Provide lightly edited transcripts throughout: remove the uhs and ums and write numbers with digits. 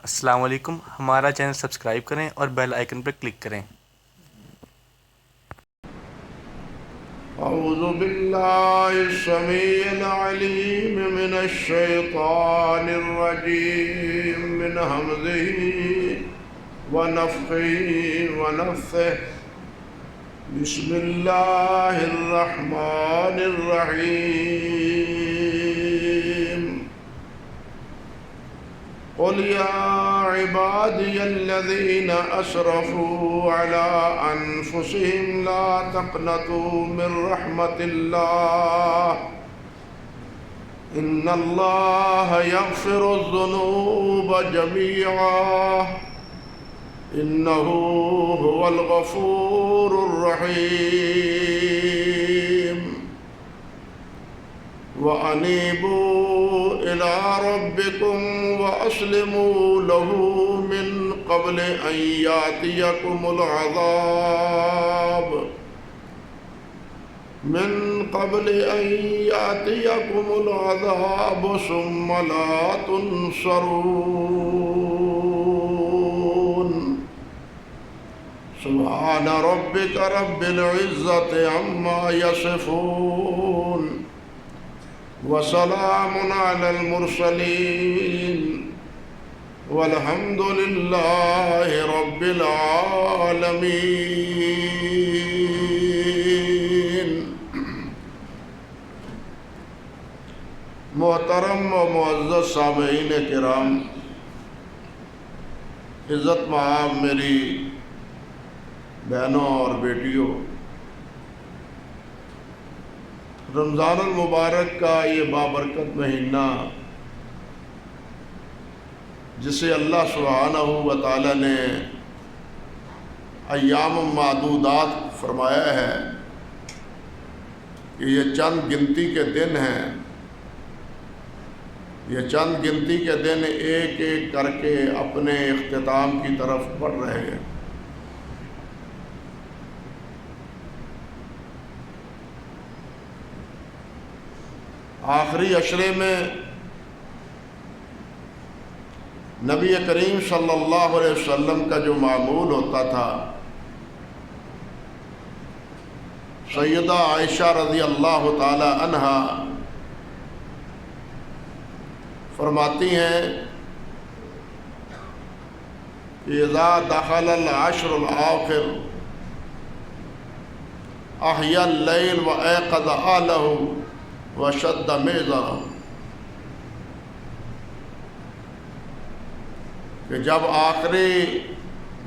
السلام علیکم، ہمارا چینل سبسکرائب کریں اور بیل آئیکن پر کلک کریں۔ اعوذ باللہ السمیع العلیم من الشیطان الرجیم من ہمزہ ونفخہ ونفثہ بسم اللہ الرحمن الرحیم قل یا عبادی الذین اسرفوا علی انفسہم لا تقنطوا من رحمت اللہ ان اللہ یغفر الذنوب جمیعا انہ هو الغفور الرحیم وَأَنِيبُوا إِلَىٰ رَبِّكُمْ وَأَسْلِمُوا لَهُ مِن قَبْلِ أَن يَأْتِيَكُمُ الْعَذَابُ ثُمَّ لَا تُنصَرُونَ سُبْحَانَ رَبِّكَ رَبِّ الْعِزَّةِ عَمَّا يَصِفُونَ وسلام علی المرسلین والحمد للہ رب العالمین۔ محترم و معزز سامعین کرام، عزت مآب میری بہنوں اور بیٹیوں، رمضان المبارک کا یہ بابرکت مہینہ جسے اللہ سبحانہ و تعالی نے ایام معدودات فرمایا ہے کہ یہ چند گنتی کے دن ہیں، یہ چند گنتی کے دن ایک ایک کر کے اپنے اختتام کی طرف بڑھ رہے ہیں۔ آخری عشرے میں نبی کریم صلی اللہ علیہ وسلم کا جو معمول ہوتا تھا، سیدہ عائشہ رضی اللہ تعالی عنہا فرماتی ہیں اذا دخل العشر الاواخر احیا اللیل وایقظ اہلہ وشد میزرہ، کہ جب آخری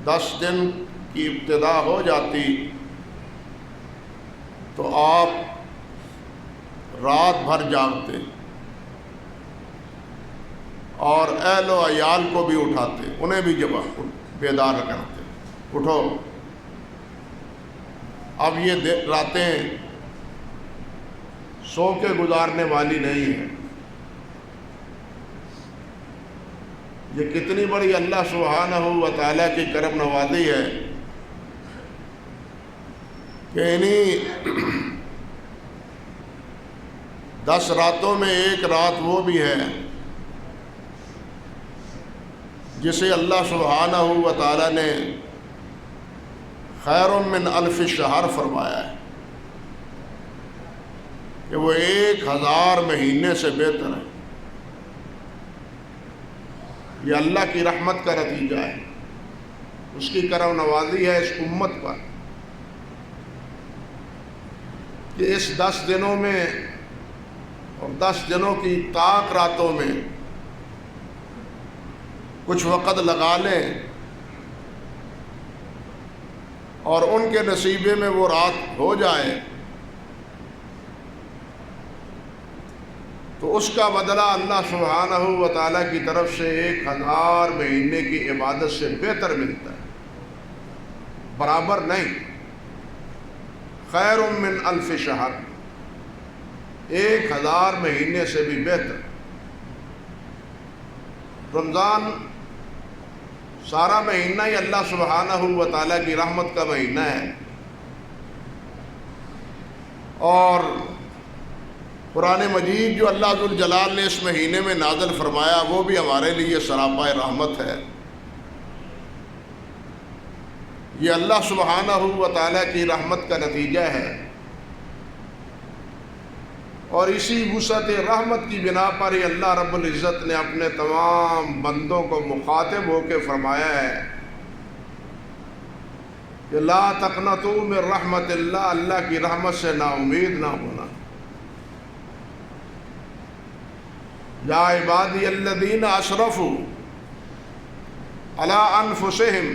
10 دن کی ابتدا ہو جاتی تو آپ رات بھر جاگتے اور اہل و عیال کو بھی اٹھاتے، انہیں بھی جب بیدار کرتے، اٹھو اب یہ راتیں سو کے گزارنے والی نہیں ہے۔ یہ کتنی بڑی اللہ سبحانہ و تعالیٰ کی کرم نوازی ہے کہ انہی 10 راتوں میں ایک رات وہ بھی ہے جسے اللہ سبحانہ و تعالیٰ نے خیر من الف شہر فرمایا ہے کہ وہ 1000 مہینے سے بہتر ہے۔ یہ اللہ کی رحمت کا نتیجہ ہے، اس کی کرم نوازی ہے اس امت پر کہ اس 10 دنوں میں اور 10 دنوں کی طاق راتوں میں کچھ وقت لگا لیں اور ان کے نصیبے میں وہ رات ہو جائے تو اس کا بدلہ اللہ سبحانہ و تعالیٰ کی طرف سے 1000 مہینے کی عبادت سے بہتر ملتا ہے، برابر نہیں، خیر من الف شہر، 1000 مہینے سے بھی بہتر۔ رمضان سارا مہینہ ہی اللہ سبحانہ و تعالیٰ کی رحمت کا مہینہ ہے، اور قرآن مجید جو اللہ ذوالجلال نے اس مہینے میں نازل فرمایا وہ بھی ہمارے لیے سراپا رحمت ہے۔ یہ اللہ سبحانہ و تعالیٰ کی رحمت کا نتیجہ ہے، اور اسی وسعت رحمت کی بنا پر ہی اللہ رب العزت نے اپنے تمام بندوں کو مخاطب ہو کے فرمایا ہے کہ لا تقنطوا من رحمت اللہ، اللہ کی رحمت سے نا امید نہ ہونا۔ یا عبادی الذین اسرفوا علی انفسہم،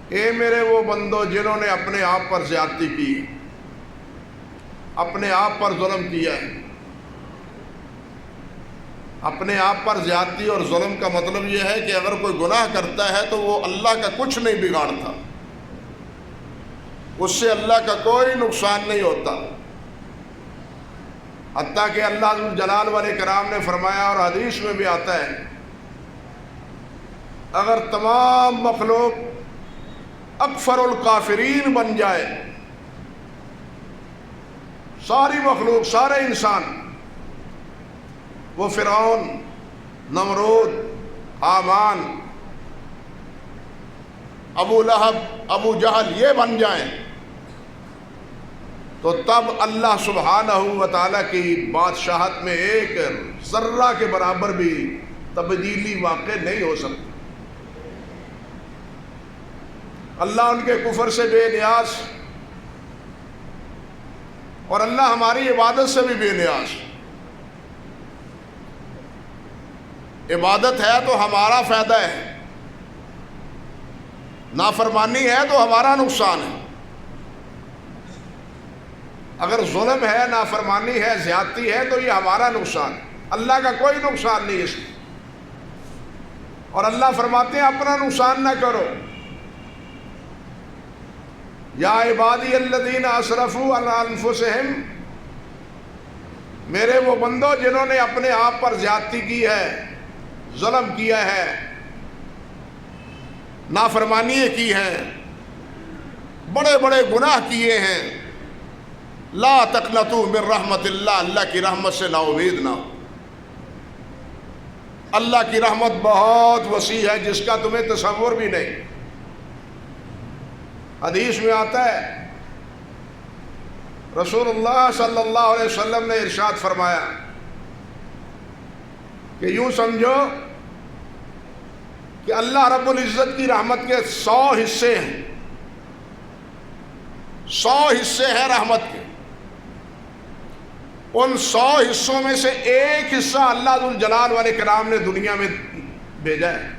اے میرے وہ بندو جنہوں نے اپنے آپ پر زیادتی کی، اپنے آپ پر ظلم کیا ہے۔ اپنے آپ پر زیادتی اور ظلم کا مطلب یہ ہے کہ اگر کوئی گناہ کرتا ہے تو وہ اللہ کا کچھ نہیں بگاڑتا، اس سے اللہ کا کوئی نقصان نہیں ہوتا، حتیٰ کہ اللہ ذوالجلال والاکرام نے فرمایا اور حدیث میں بھی آتا ہے، اگر تمام مخلوق اکفر الکافرین بن جائے، ساری مخلوق، سارے انسان، وہ فرعون، نمرود، حامان، ابو لہب، ابو جہل یہ بن جائیں، تو تب اللہ سبحانہ و تعالیٰ کی بادشاہت میں ایک ذرہ کے برابر بھی تبدیلی واقع نہیں ہو سکتی۔ اللہ ان کے کفر سے بے نیاز، اور اللہ ہماری عبادت سے بھی بے نیاز۔ عبادت ہے تو ہمارا فائدہ ہے، نافرمانی ہے تو ہمارا نقصان ہے۔ اگر ظلم ہے، نافرمانی ہے، زیادتی ہے تو یہ ہمارا نقصان، اللہ کا کوئی نقصان نہیں اس میں۔ اور اللہ فرماتے ہیں اپنا نقصان نہ کرو۔ یا عبادی الذین اسرفوا علی انفسہم، میرے وہ بندو جنہوں نے اپنے آپ پر زیادتی کی ہے، ظلم کیا ہے، نافرمانیاں کی ہیں، بڑے بڑے گناہ کیے ہیں، لا تقنطوا من رحمت اللہ، اللہ کی رحمت سے نا امید نہ ہو۔ اللہ کی رحمت بہت وسیع ہے جس کا تمہیں تصور بھی نہیں۔ حدیث میں آتا ہے رسول اللہ صلی اللہ علیہ وسلم نے ارشاد فرمایا کہ یوں سمجھو کہ اللہ رب العزت کی رحمت کے 100 حصے ہیں، 100 حصے ہیں رحمت کے، ان 100 حصوں میں سے ایک حصہ اللہ ذوالجلال والاکرام نے دنیا میں بھیجا ہے،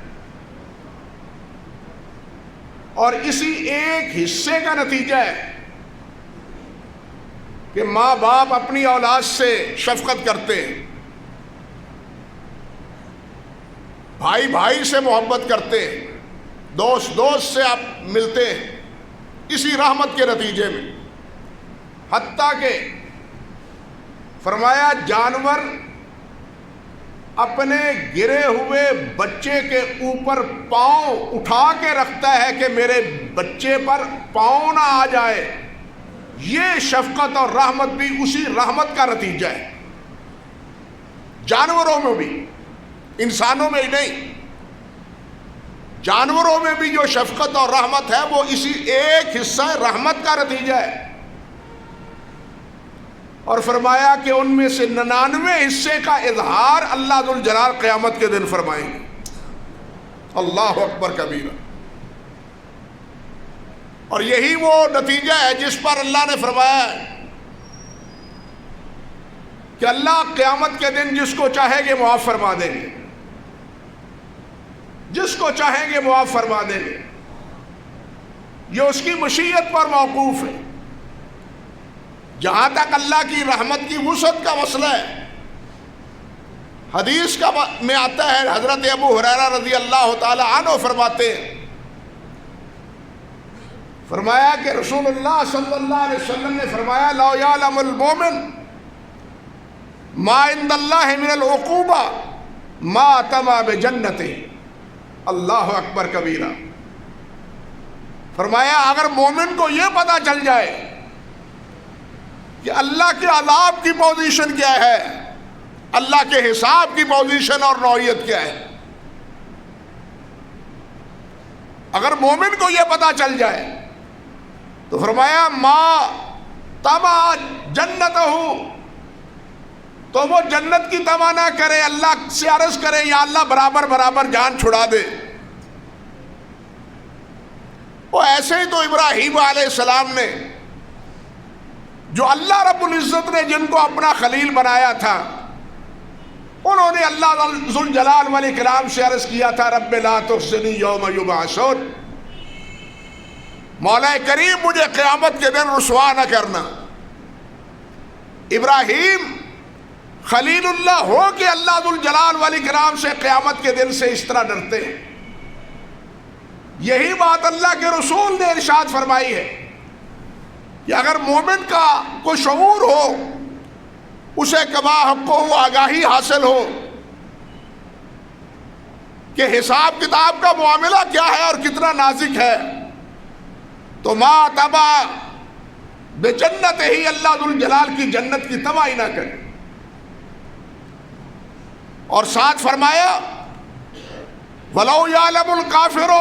اور اسی ایک حصے کا نتیجہ ہے کہ ماں باپ اپنی اولاد سے شفقت کرتے ہیں، بھائی بھائی سے محبت کرتے ہیں، دوست دوست سے آپ ملتے ہیں، اسی رحمت کے نتیجے میں۔ حتیٰ کہ فرمایا جانور اپنے گرے ہوئے بچے کے اوپر پاؤں اٹھا کے رکھتا ہے کہ میرے بچے پر پاؤں نہ آ جائے، یہ شفقت اور رحمت بھی اسی رحمت کا نتیجہ ہے۔ جانوروں میں بھی، انسانوں میں ہی نہیں، جانوروں میں بھی جو شفقت اور رحمت ہے وہ اسی ایک حصہ رحمت کا نتیجہ ہے۔ اور فرمایا کہ ان میں سے 99 حصے کا اظہار اللہ ذوالجلال قیامت کے دن فرمائیں گے۔ اللہ اکبر کبیرہ۔ اور یہی وہ نتیجہ ہے جس پر اللہ نے فرمایا ہے کہ اللہ قیامت کے دن جس کو چاہے گے معاف فرما دیں گے، جس کو چاہیں گے معاف فرما دیں گے، یہ اس کی مشیت پر موقوف ہے۔ جہاں تک اللہ کی رحمت کی وسعت کا مسئلہ ہے، حدیث کا میں آتا ہے، حضرت ابو ہریرہ رضی اللہ تعالی عنہ فرماتے ہیں، فرمایا کہ رسول اللہ صلی اللہ علیہ وسلم نے فرمایا لو یعلم المومن ما عند اللہ من العقوبہ ما تما بجنتہ۔ اللہ اکبر کبیرہ۔ فرمایا اگر مومن کو یہ پتہ چل جائے کہ اللہ کے عذاب کی پوزیشن کیا ہے، اللہ کے حساب کی پوزیشن اور نوعیت کیا ہے۔ اگر مومن کو یہ پتا چل جائے تو فرمایا ما تما جنت ہو، تو وہ جنت کی تما نہ کرے، اللہ سے عرض کرے یا اللہ برابر برابر جان چھڑا دے۔ وہ ایسے ہی تو ابراہیم علیہ السلام نے، جو اللہ رب العزت نے جن کو اپنا خلیل بنایا تھا، انہوں نے اللہ ذوالجلال والاکرام سے عرض کیا تھا رب لا تخزنی یوم یبعثون، مولا کریم مجھے قیامت کے دن رسوا نہ کرنا۔ ابراہیم خلیل اللہ ہو کہ اللہ ذوالجلال والاکرام سے قیامت کے دن سے اس طرح ڈرتے ہیں۔ یہی بات اللہ کے رسول نے ارشاد فرمائی ہے کہ اگر مومن کا کوئی شعور ہو، اسے کما حق کو وہ آگاہی حاصل ہو کہ حساب کتاب کا معاملہ کیا ہے اور کتنا نازک ہے، تو ما تبا بجنت ہی، اللہ ذوالجلال کی جنت کی تمائی نہ کرے۔ اور ساتھ فرمایا وَلَوْ يَعْلَمُ الْكَافِرُ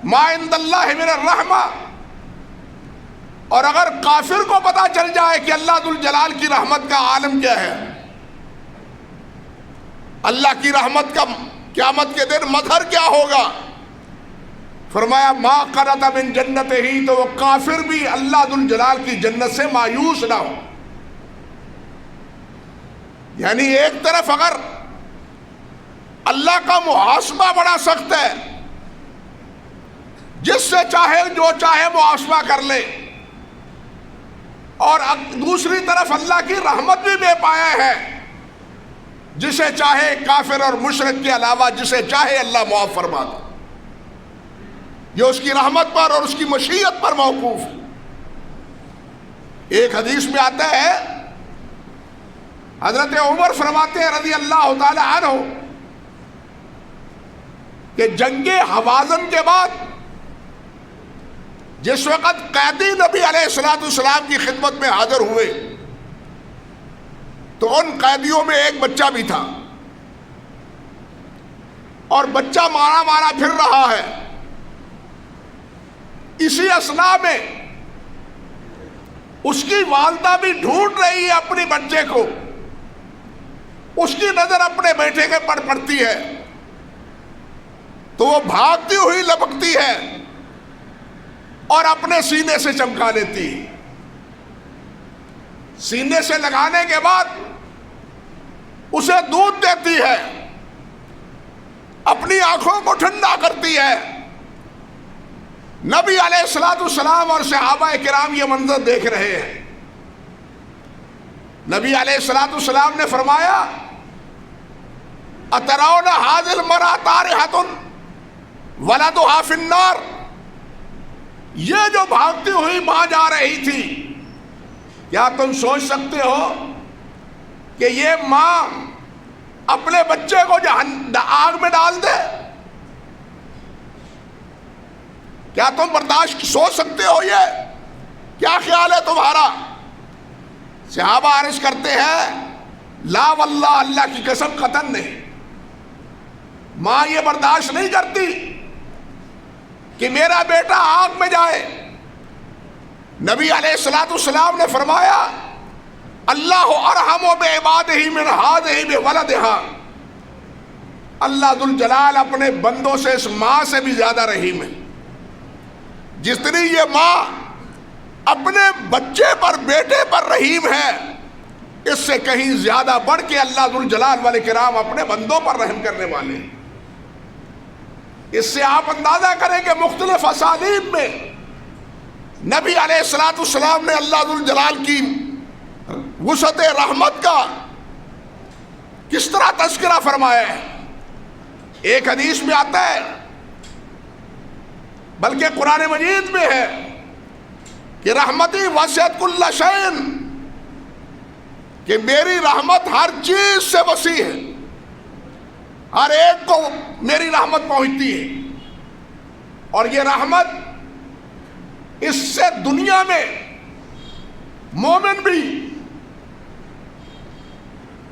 مَا عِنْدَ اللَّهِ مِنَ الرَّحْمَةِ، اور اگر کافر کو پتا چل جائے کہ اللہ ذوالجلال کی رحمت کا عالم کیا ہے، اللہ کی رحمت کا قیامت کے دن مظہر کیا ہوگا، فرمایا ما قنط من جنت ہی، تو وہ کافر بھی اللہ ذوالجلال کی جنت سے مایوس نہ ہو۔ یعنی ایک طرف اگر اللہ کا محاسبہ بڑا سخت ہے، جس سے چاہے جو چاہے محاسبہ کر لے، اور دوسری طرف اللہ کی رحمت بھی بے پایا ہے، جسے چاہے کافر اور مشرک کے علاوہ جسے چاہے اللہ معاف فرما دے، یہ اس کی رحمت پر اور اس کی مشیت پر موقوف ہے۔ ایک حدیث میں آتا ہے، حضرت عمر فرماتے ہیں رضی اللہ تعالی عنہ کہ جنگ حوازن کے بعد جس وقت قیدی نبی علیہ السلام کی خدمت میں حاضر ہوئے، تو ان قیدیوں میں ایک بچہ بھی تھا، اور بچہ مارا مارا پھر رہا ہے۔ اسی اثناء میں اس کی والدہ بھی ڈھونڈ رہی ہے اپنے بچے کو، اس کی نظر اپنے بیٹے کے پر پڑتی ہے، تو وہ بھاگتی ہوئی لپکتی ہے اور اپنے سینے سے چمکا لیتی ہے۔ سینے سے لگانے کے بعد اسے دودھ دیتی ہے، اپنی آنکھوں کو ٹھنڈا کرتی ہے۔ نبی علیہ السلام اور صحابہ کرام یہ منظر دیکھ رہے ہیں۔ نبی علیہ السلام نے فرمایا اترون هذه المرأة طارحة ولدها في النار، یہ جو بھاگتی ہوئی ماں جا رہی تھی، کیا تم سوچ سکتے ہو کہ یہ ماں اپنے بچے کو آگ میں ڈال دے؟ کیا تم برداشت سوچ سکتے ہو؟ یہ کیا خیال ہے تمہارا؟ صحابہ عرض کرتے ہیں لا واللہ، اللہ کی قسم قطعاً نہیں، ماں یہ برداشت نہیں کرتی کہ میرا بیٹا آگ میں جائے۔ نبی علیہ السلام نے فرمایا اللہ ارحم بعبادہ من ہذہ بولدہا، اللہ ذوالجلال اپنے بندوں سے اس ماں سے بھی زیادہ رحیم ہے۔ جتنی یہ ماں اپنے بچے پر، بیٹے پر رحیم ہے، اس سے کہیں زیادہ بڑھ کے اللہ ذوالجلال والاکرام اپنے بندوں پر رحم کرنے والے ہیں۔ اس سے آپ اندازہ کریں کہ مختلف اسالیب میں نبی علیہ السلام نے اللہ ذوالجلال کی وسعت رحمت کا کس طرح تذکرہ فرمایا ہے۔ ایک حدیث میں آتا ہے، بلکہ قرآن مجید میں ہے کہ رحمتی وسعت کل شیء، کہ میری رحمت ہر چیز سے وسیع ہے، ہر ایک کو میری رحمت پہنچتی ہے۔ اور یہ رحمت، اس سے دنیا میں مومن بھی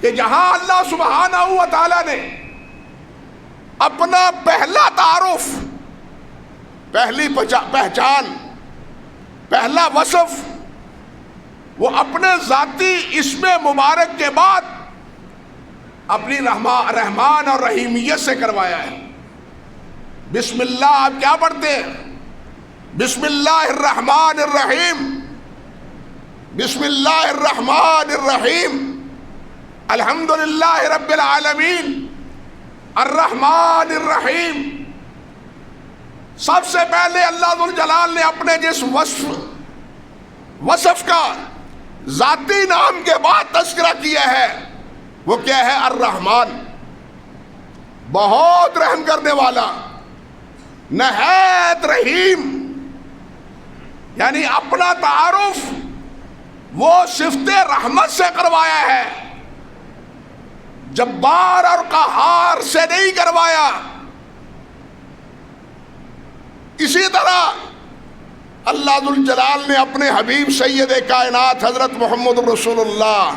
کہ جہاں اللہ سبحانہ و تعالیٰ نے اپنا پہلا تعارف، پہلی پہچان، پہلا وصف وہ اپنے ذاتی اسم مبارک کے بعد اپنی رحمان اور رحیمیت سے کروایا ہے۔ بسم اللہ آپ کیا پڑھتے ہیں؟ بسم اللہ الرحمن الرحیم، بسم اللہ الرحمن الرحیم، الحمدللہ رب العالمین، الرحمن الرحیم۔ سب سے پہلے اللہ ذوالجلال نے اپنے جس وصف کا ذاتی نام کے بعد تذکرہ کیا ہے وہ کیا ہے؟ الرحمن، بہت رحم کرنے والا، نہایت رحیم۔ یعنی اپنا تعارف وہ صفت رحمت سے کروایا ہے، جبار اور قہار سے نہیں کروایا۔ اسی طرح اللہ ذوالجلال نے اپنے حبیب سید کائنات حضرت محمد رسول اللہ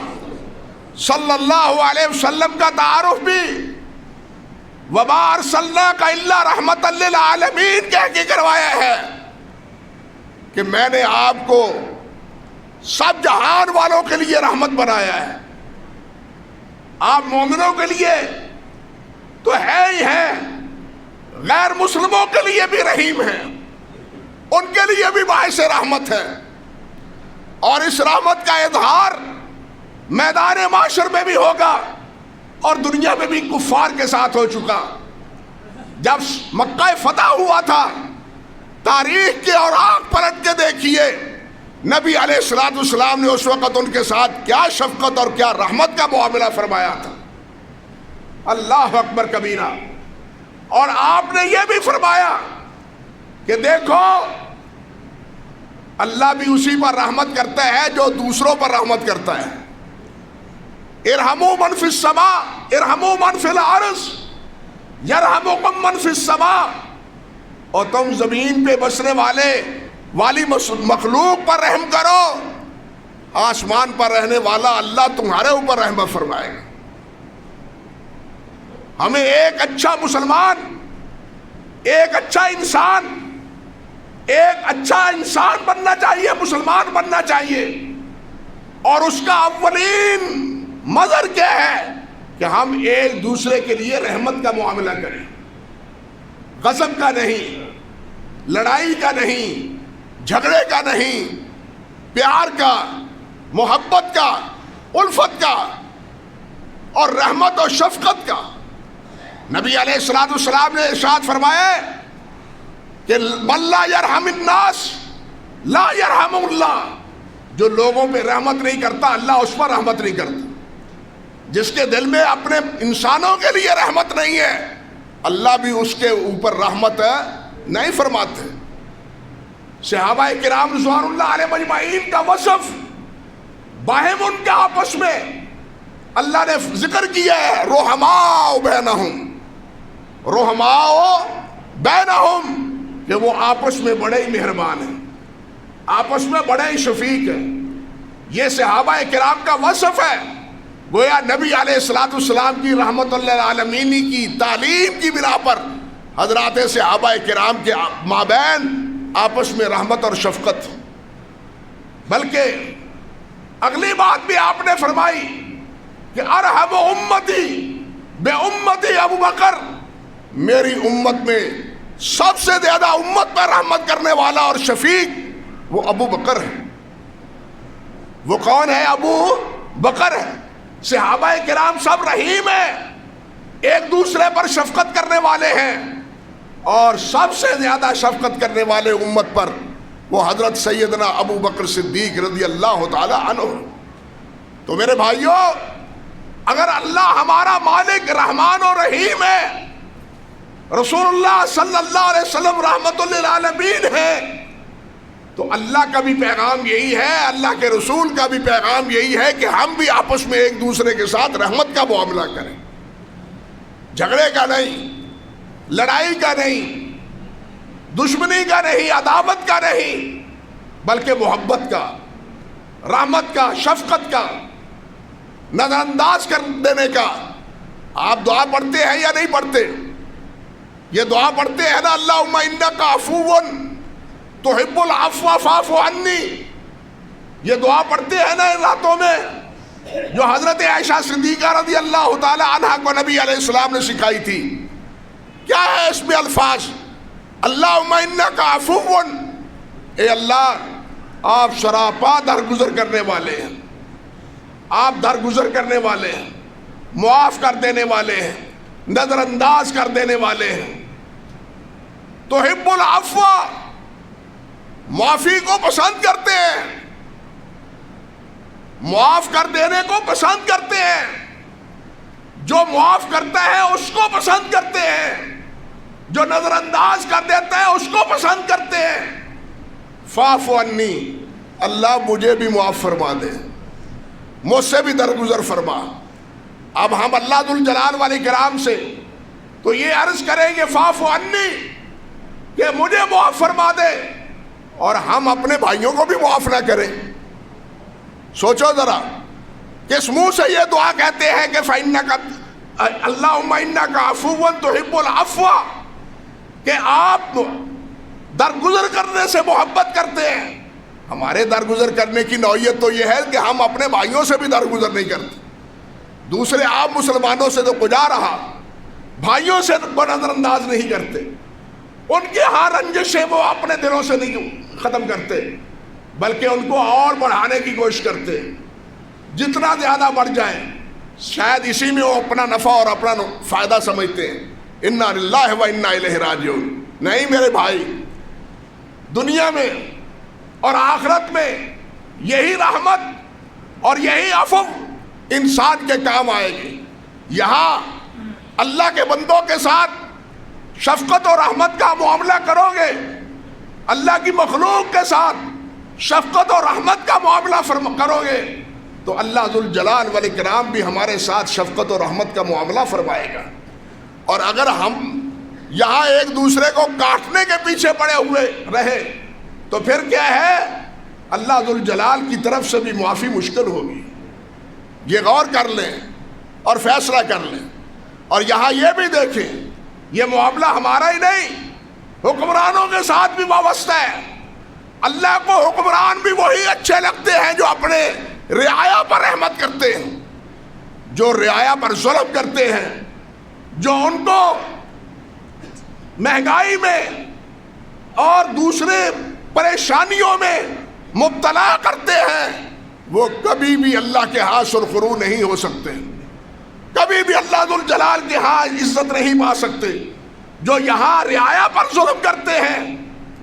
صلی اللہ علیہ وسلم کا تعارف بھی وَمَا أَرْسَلْنَاكَ إِلَّا رَحْمَةً لِّلْعَالَمِينَ کہہ کے کروایا ہے کہ میں نے آپ کو سب جہان والوں کے لیے رحمت بنایا ہے۔ آپ مومنوں کے لیے تو ہے ہی ہے، غیر مسلموں کے لیے بھی رحیم ہے، ان کے لیے بھی باعث رحمت ہے۔ اور اس رحمت کا اظہار میدان معاشر میں بھی ہوگا اور دنیا میں بھی کفار کے ساتھ ہو چکا۔ جب مکہ فتح ہوا تھا، تاریخ کے اور آنکھ پلٹ کے دیکھیے، نبی علیہ السلام نے اس وقت ان کے ساتھ کیا شفقت اور کیا رحمت کا معاملہ فرمایا تھا۔ اللہ اکبر کبیرہ۔ اور آپ نے یہ بھی فرمایا کہ دیکھو اللہ بھی اسی پر رحمت کرتا ہے جو دوسروں پر رحمت کرتا ہے۔ ارحموا من فی السماء ارحموا من فی الارض یرحمکم من فی السماء۔ اور تم زمین پہ بسنے والی مخلوق پر رحم کرو، آسمان پر رہنے والا اللہ تمہارے اوپر رحمت فرمائے گا۔ ہمیں ایک اچھا مسلمان، ایک اچھا انسان بننا چاہیے، مسلمان بننا چاہیے۔ اور اس کا اولین مظہر کیا ہے کہ ہم ایک دوسرے کے لیے رحمت کا معاملہ کریں، غضب کا نہیں، لڑائی کا نہیں، جھگڑے کا نہیں، پیار کا، محبت کا، الفت کا اور رحمت اور شفقت کا۔ نبی علیہ السلام نے ارشاد فرمایا کہ من لا یرحم الناس لا یرحم اللہ۔ جو لوگوں پہ رحمت نہیں کرتا اللہ اس پر رحمت نہیں کرتا۔ جس کے دل میں اپنے انسانوں کے لیے رحمت نہیں ہے اللہ بھی اس کے اوپر رحمت نہیں فرماتے۔ صحابہ کرام رضوان اللہ علیہ مجمعین کا وصف باہم ان کا آپس میں اللہ نے ذکر کیا ہے، رحماء بینہم، رحماء بینہم، کہ وہ آپس میں بڑے ہی مہربان ہیں، آپس میں بڑے ہی شفیق ہیں۔ یہ صحابہ کرام کا وصف ہے۔ گویا نبی علیہ السلام کی رحمت للعالمین کی تعلیم کی بنا پر حضرات صحابہ کرام کے مابین آپس میں رحمت اور شفقت۔ بلکہ اگلی بات بھی آپ نے فرمائی کہ ارحم امتی بے امتی ابو بکر، میری امت میں سب سے زیادہ امت پر رحمت کرنے والا اور شفیق وہ ابو بکر ہے۔ وہ کون ہے؟ ابو بکر ہے۔ صحابہ کرام سب رحیم ہیں، ایک دوسرے پر شفقت کرنے والے ہیں، اور سب سے زیادہ شفقت کرنے والے امت پر وہ حضرت سیدنا ابو بکر صدیق رضی اللہ تعالی عنہ۔ تو میرے بھائیوں، اگر اللہ ہمارا مالک رحمان و رحیم ہے، رسول اللہ صلی اللہ علیہ وسلم رحمت للعالمین ہے، تو اللہ کا بھی پیغام یہی ہے، اللہ کے رسول کا بھی پیغام یہی ہے کہ ہم بھی آپس میں ایک دوسرے کے ساتھ رحمت کا معاملہ کریں، جھگڑے کا نہیں، لڑائی کا نہیں، دشمنی کا نہیں، عداوت کا نہیں، بلکہ محبت کا، رحمت کا، شفقت کا۔ نظر انداز کر دینے کا. آپ دعا پڑھتے ہیں یا نہیں پڑھتے؟ یہ دعا پڑھتے ہیں نا، اللہم انک عفو تحب العفو فاعف عنی. یہ دعا پڑھتے ہیں نا ان راتوں میں، جو حضرت عائشہ صدیقہ رضی اللہ تعالی عنہا کو نبی علیہ السلام نے سکھائی تھی. کیا ہے اس میں الفاظ؟ اللہم انک عفو، اے اللہ آپ سراپا درگزر کرنے والے ہیں، آپ درگزر کرنے والے ہیں، معاف کر دینے والے ہیں، نظر انداز کر دینے والے ہیں. تحب العفو، معافی کو پسند کرتے ہیں، معاف کر دینے کو پسند کرتے ہیں. جو معاف کرتا ہے اس کو پسند کرتے ہیں، جو نظر انداز کر دیتا ہے اس کو پسند کرتے ہیں. فاعف عنی، اللہ مجھے بھی معاف فرما دے، مجھ سے بھی درگزر فرما. اب ہم اللہ ذوالجلال والاکرام سے تو یہ عرض کریں گے فاعف عنی کہ مجھے معاف فرما دے، اور ہم اپنے بھائیوں کو بھی معاف نہ کریں. سوچو ذرا، کس منہ سے یہ دعا کہتے ہیں کہ فَإِنَّكَ اللہم اِنَّكَ عَفُوٌّ تُحِبُّ الْعَفْوَ، کہ آپ درگزر کرنے سے محبت کرتے ہیں. ہمارے درگزر کرنے کی نوعیت تو یہ ہے کہ ہم اپنے بھائیوں سے بھی درگزر نہیں کرتے. دوسرے عام مسلمانوں سے تو کجا رہا، بھائیوں سے کو نظر انداز نہیں کرتے. ان کی ہاں رنجشیں وہ اپنے دلوں سے نہیں ختم کرتے، بلکہ ان کو اور بڑھانے کی کوشش کرتے. جتنا زیادہ بڑھ جائیں شاید اسی میں وہ اپنا نفع اور اپنا فائدہ سمجھتے ہیں. انا للہ و انا الیہ راجعون. نہیں میرے بھائی، دنیا میں اور آخرت میں یہی رحمت اور یہی عفو انسان کے کام آئے گی. یہاں اللہ کے بندوں کے ساتھ شفقت اور رحمت کا معاملہ کرو گے، اللہ کی مخلوق کے ساتھ شفقت اور رحمت کا معاملہ کرو گے، تو اللہ ذوالجلال والاکرام بھی ہمارے ساتھ شفقت اور رحمت کا معاملہ فرمائے گا. اور اگر ہم یہاں ایک دوسرے کو کاٹنے کے پیچھے پڑے ہوئے رہے تو پھر کیا ہے، اللہ ذوالجلال کی طرف سے بھی معافی مشکل ہوگی. یہ غور کر لیں اور فیصلہ کر لیں. اور یہاں یہ بھی دیکھیں، یہ معاملہ ہمارا ہی نہیں، حکمرانوں کے ساتھ بھی وابستہ ہے. اللہ کو حکمران بھی وہی اچھے لگتے ہیں جو اپنے رعایا پر رحمت کرتے ہیں، جو رعایا پر ظلم کرتے ہیں، جو ان کو مہنگائی میں اور دوسرے پریشانیوں میں مبتلا کرتے ہیں. وہ کبھی بھی اللہ کے ہاں سرخرو نہیں ہو سکتے، کبھی بھی اللہ ذوالجلال کے ہاں عزت نہیں پا سکتے. جو یہاں رعایا پر ظلم کرتے ہیں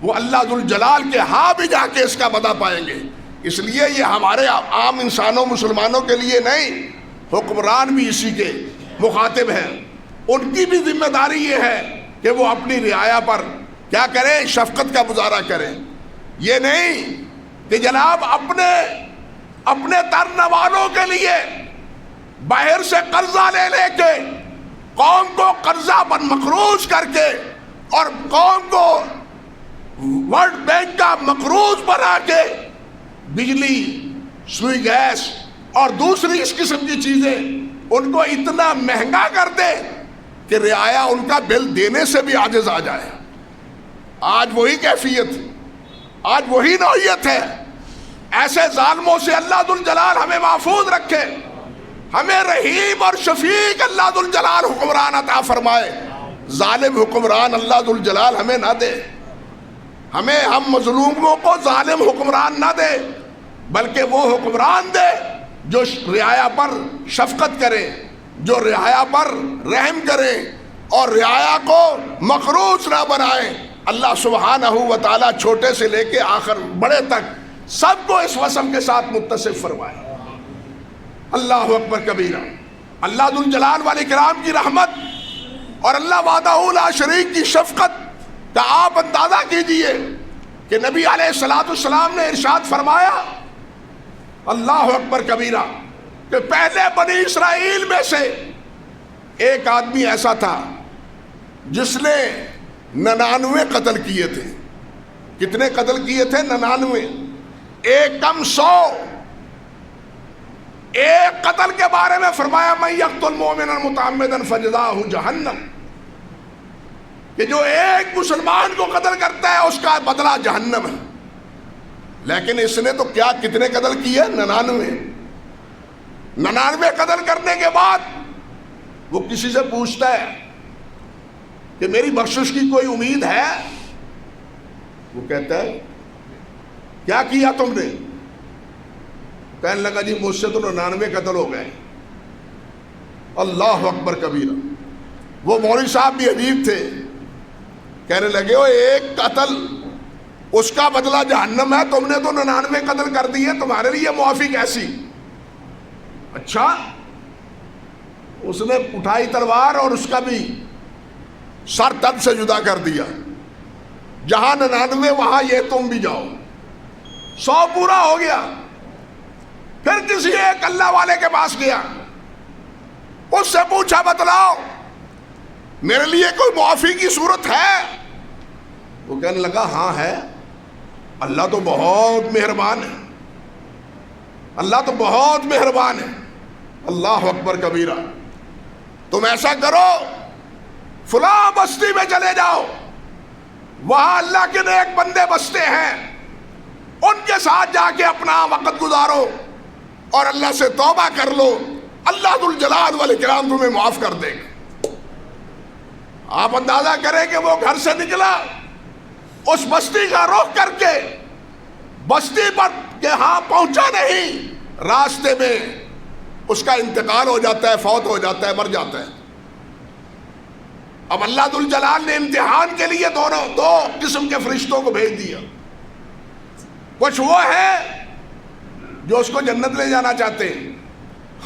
وہ اللہ ذوالجلال کے ہاں بھی جا کے اس کا بدلہ پائیں گے. اس لیے یہ ہمارے عام انسانوں مسلمانوں کے لیے نہیں، حکمران بھی اسی کے مخاطب ہیں. ان کی بھی ذمہ داری یہ ہے کہ وہ اپنی رعایا پر کیا کریں، شفقت کا مظاہرہ کریں. یہ نہیں کہ جناب اپنے ترنوالوں کے لیے باہر سے قرضہ لے کے قوم کو قرضہ پر مقروض کر کے اور قوم کو ورلڈ بینک کا مقروض بنا کے بجلی، سوئی گیس اور دوسری اس قسم کی چیزیں ان کو اتنا مہنگا کر دے کہ رعایا ان کا بل دینے سے بھی عاجز آ جائے. آج وہی کیفیت، آج وہی نوعیت ہے. ایسے ظالموں سے اللہ ذوالجلال ہمیں محفوظ رکھے. ہمیں رحیم اور شفیق اللہ ذوالجلال حکمران عطا فرمائے. ظالم حکمران اللہ ذوالجلال ہمیں نہ دے. ہم مظلوموں کو ظالم حکمران نہ دے، بلکہ وہ حکمران دے جو رعایا پر شفقت کرے، جو رعایا پر رحم کرے اور رعایا کو مقروض نہ بنائے. اللہ سبحانہ و تعالیٰ چھوٹے سے لے کے آخر بڑے تک سب کو اس وصف کے ساتھ متصف فرمائے. اللہ اکبر کبیرہ. اللہ ذوالجلال والاکرام کی رحمت اور اللہ وحدہ لا شریک کی شفقت کا آپ اندازہ کیجئے کہ نبی علیہ السلام نے ارشاد فرمایا، اللہ اکبر کبیرہ، کہ پہلے بنی اسرائیل میں سے ایک آدمی ایسا تھا جس نے 99 قتل کیے تھے. کتنے قتل کیے تھے؟ 99. ایک کم 100. ایک قتل کے بارے میں فرمایا من یقتل مؤمنا متعمدا فجزاؤہ جہنم، کہ جو ایک مسلمان کو قتل کرتا ہے اس کا بدلہ جہنم ہے. لیکن اس نے تو کیا کتنے قتل کیے؟ 99 قتل کرنے کے بعد وہ کسی سے پوچھتا ہے کہ میری بخشش کی کوئی امید ہے؟ وہ کہتا ہے کیا کیا تم نے؟ کہنے لگا جی مجھ سے تو 99 قتل ہو گئے. اللہ اکبر کبیرہ. وہ مولوی صاحب بھی عجیب تھے، کہنے لگے وہ ایک قتل اس کا بدلہ جہنم ہے، تم نے تو 99 قتل کر دیے، تمہارے لیے معافی کیسی؟ اچھا. اس نے اٹھائی تلوار اور اس کا بھی سر تن سے جدا کر دیا. جہاں 99 وہاں یہ تم بھی جاؤ. 100 پورا ہو گیا. پھر کسی ایک اللہ والے کے پاس گیا، اس سے پوچھا بتلاؤ میرے لیے کوئی معافی کی صورت ہے؟ وہ کہنے لگا ہاں ہے، اللہ تو بہت مہربان ہے، اللہ تو بہت مہربان ہے. اللہ اکبر کبیرہ. تم ایسا کرو فلاں بستی میں چلے جاؤ، وہاں اللہ کے نیک بندے بستے ہیں، ان کے ساتھ جا کے اپنا وقت گزارو اور اللہ سے توبہ کر لو، اللہ ذو الجلال والاکرام تمہیں معاف کر دے گا. آپ اندازہ کریں کہ وہ گھر سے نکلا اس بستی کا رخ کر کے، بستی پر کہ ہاں پہنچا نہیں، راستے میں اس کا انتقال ہو جاتا ہے، فوت ہو جاتا ہے، مر جاتا ہے. اب اللہ ذو الجلال نے امتحان کے لیے دو قسم کے فرشتوں کو بھیج دیا. کچھ وہ ہیں جو اس کو جنت لے جانا چاہتے ہیں،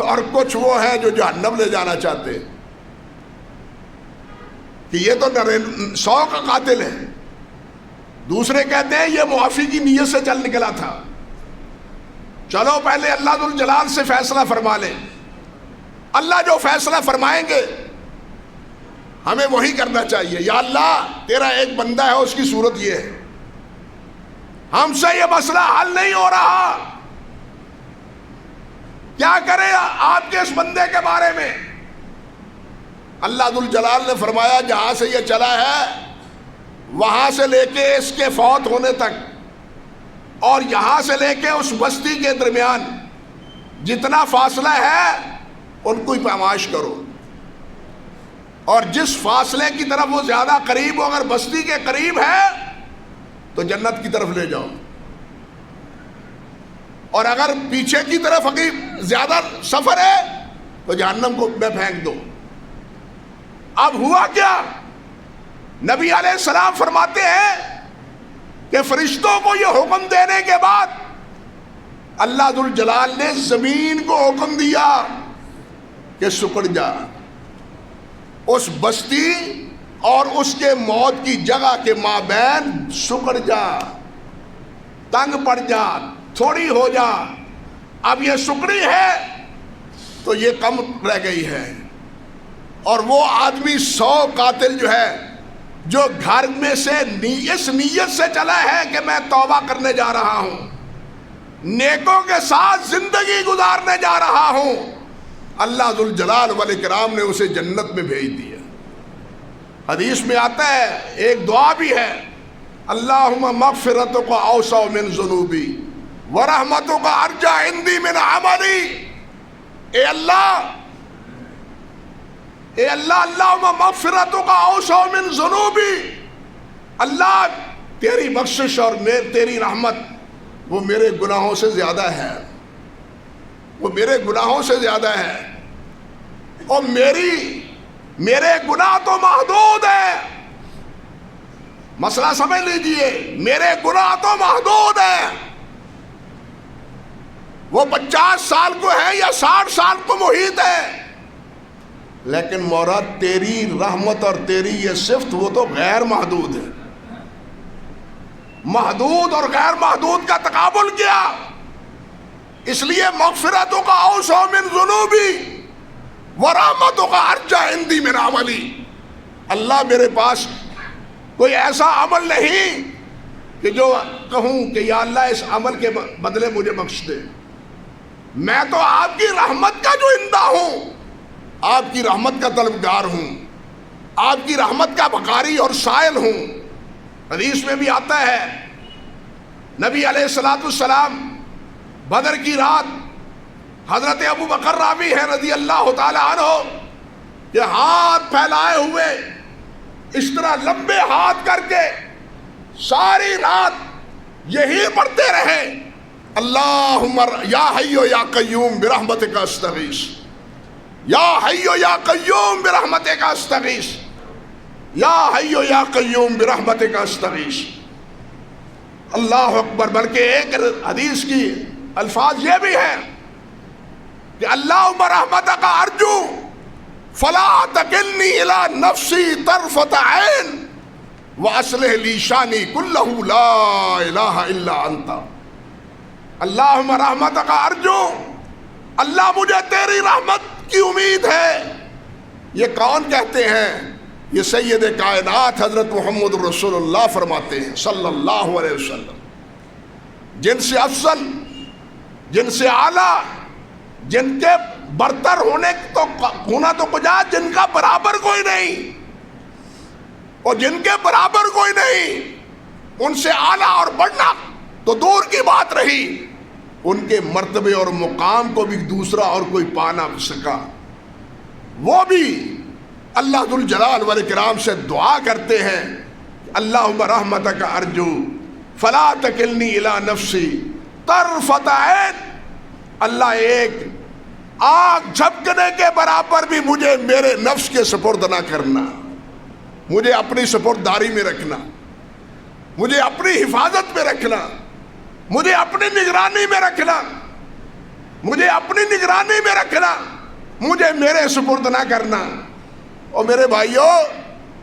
اور کچھ وہ ہیں جو جہنم لے جانا چاہتے ہیں. کہ یہ تو 100 کا قاتل ہے. دوسرے کہتے ہیں یہ معافی کی نیت سے چل نکلا تھا. چلو پہلے اللہ ذو الجلال سے فیصلہ فرما لیں، اللہ جو فیصلہ فرمائیں گے ہمیں وہی کرنا چاہیے. یا اللہ تیرا ایک بندہ ہے، اس کی صورت یہ ہے، ہم سے یہ مسئلہ حل نہیں ہو رہا، کیا کریں آپ کے اس بندے کے بارے میں؟ اللہ ذو الجلال نے فرمایا جہاں سے یہ چلا ہے وہاں سے لے کے اس کے فوت ہونے تک اور یہاں سے لے کے اس بستی کے درمیان جتنا فاصلہ ہے ان کو ہی پیمائش کرو، اور جس فاصلے کی طرف وہ زیادہ قریب ہو، اگر بستی کے قریب ہے تو جنت کی طرف لے جاؤ، اور اگر پیچھے کی طرف زیادہ سفر ہے تو جہنم کو میں پھینک دو. اب ہوا کیا؟ نبی علیہ السلام فرماتے ہیں کہ فرشتوں کو یہ حکم دینے کے بعد اللہ ذو الجلال نے زمین کو حکم دیا کہ سکڑ جا، اس بستی اور اس کے موت کی جگہ کے مابین سکڑ جا، تنگ پڑ جا، تھوڑی ہو جا. اب یہ سکڑی ہے تو یہ کم رہ گئی ہے. اور وہ آدمی 100 قاتل جو ہے، جو گھر میں سے اس نیت سے چلا ہے کہ میں توبہ کرنے جا رہا ہوں، نیکوں کے ساتھ زندگی گزارنے جا رہا ہوں، اللہ ذو الجلال والاکرام نے اسے جنت میں بھیج دیا. حدیث میں آتا ہے، ایک دعا بھی ہے، اللہم مغفرتک اوسع من ذنوبی ورحمتک ارجع عندی من عملی. اے اللہ اللہم مغفرتک اوسع من ذنوبی، اللہ تیری بخشش اور تیری رحمت وہ میرے گناہوں سے زیادہ ہے، وہ میرے گناہوں سے زیادہ ہے، اور میرے گناہ تو محدود ہیں. مسئلہ سمجھ لیجئے، میرے گناہ تو محدود ہیں، وہ 50 سال کو ہے یا 60 سال کو محیط ہے، لیکن مولا تیری رحمت اور تیری یہ صفت وہ تو غیر محدود ہے. محدود اور غیر محدود کا تقابل کیا؟ اس لیے مغفرتوں کا اوسع من ذنوبی ورحمتوں کا ارجع عندی من عملی. اللہ میرے پاس کوئی ایسا عمل نہیں کہ جو کہوں کہ یا اللہ اس عمل کے بدلے مجھے بخش دے. میں تو آپ کی رحمت کا جو اندہ ہوں، آپ کی رحمت کا طلبگار ہوں، آپ کی رحمت کا بقاری اور سائل ہوں۔ حدیث میں بھی آتا ہے نبی علیہ الصلوۃ والسلام بدر کی رات، حضرت ابو بکر راوی ہے رضی اللہ تعالی عنہ، کہ ہاتھ پھیلائے ہوئے اس طرح لمبے ہاتھ کر کے ساری رات یہی پڑھتے رہے، اللہم یا حی یا قیوم برحمتک استغیث، یا حی یا قیوم برحمتک استغیث، یا حی یا قیوم برحمتک استغیث۔ اللہ اکبر۔ بلکہ ایک حدیث کی الفاظ یہ بھی ہیں کہ اللہم رحمتک ارجو فلا تکلنی الی نفسی طرفۃ عین واصلح لی شانی کلہ لا الہ الا انت۔ اللہم رحمتک ارجو، اللہ مجھے تیری رحمت کی امید ہے۔ یہ کون کہتے ہیں؟ یہ سید کائنات حضرت محمد رسول اللہ فرماتے ہیں صلی اللہ علیہ وسلم، جن سے افضل، جن سے اعلیٰ، جن کے برتر ہونا تو کجا، جن کا برابر کوئی نہیں، اور جن کے برابر کوئی نہیں، ان سے اعلیٰ اور بڑھنا تو دور کی بات رہی، ان کے مرتبے اور مقام کو بھی دوسرا اور کوئی پا نہ سکا۔ وہ بھی اللہ ذوالجلال والاکرام سے دعا کرتے ہیں، اللہم رحمتک ارجو فلا تکلنی الی نفسی طرفۃ عین، اللہ ایک آنکھ جھپکنے کے برابر بھی مجھے میرے نفس کے سپرد نہ کرنا، مجھے اپنی سپرداری میں رکھنا، مجھے اپنی حفاظت میں رکھنا، مجھے اپنی نگرانی میں رکھنا، مجھے اپنی نگرانی میں رکھنا، مجھے میرے سپرد نہ کرنا۔ اور میرے بھائیو،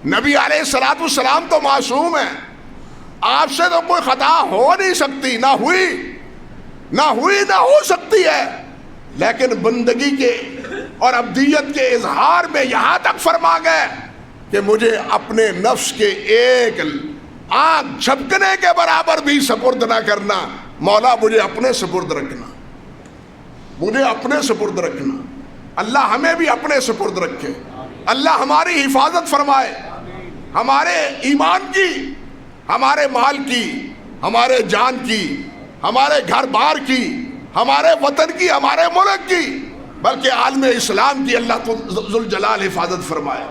نبی علیہ الصلوۃ والسلام تو معصوم ہیں، آپ سے تو کوئی خطا ہو نہیں سکتی، نہ ہوئی نہ ہو سکتی ہے، لیکن بندگی کے اور عبدیت کے اظہار میں یہاں تک فرما گئے کہ مجھے اپنے نفس کے ایک آنکھ جھپکنے کے برابر بھی سپرد نہ کرنا، مولا مجھے اپنے سپرد رکھنا، مجھے اپنے سپرد رکھنا۔ اللہ ہمیں بھی اپنے سپرد رکھے، اللہ ہماری حفاظت فرمائے، ہمارے ایمان کی، ہمارے مال کی، ہمارے جان کی، ہمارے گھر بار کی، ہمارے وطن کی، ہمارے ملک کی، بلکہ عالم اسلام کی اللہ ذوالجلال حفاظت فرمائے۔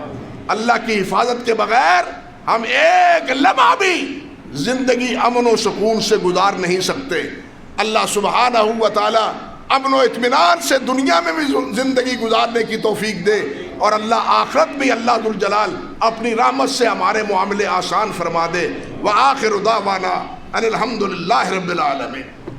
اللہ کی حفاظت کے بغیر ہم ایک لمحہ بھی زندگی امن و سکون سے گزار نہیں سکتے۔ اللہ سبحانہ و تعالی امن و اطمینان سے دنیا میں بھی زندگی گزارنے کی توفیق دے، اور اللہ آخرت بھی اللہ ذوالجلال اپنی رحمت سے ہمارے معاملے آسان فرما دے۔ وآخر دعوانا ان الحمد للہ رب العالمین۔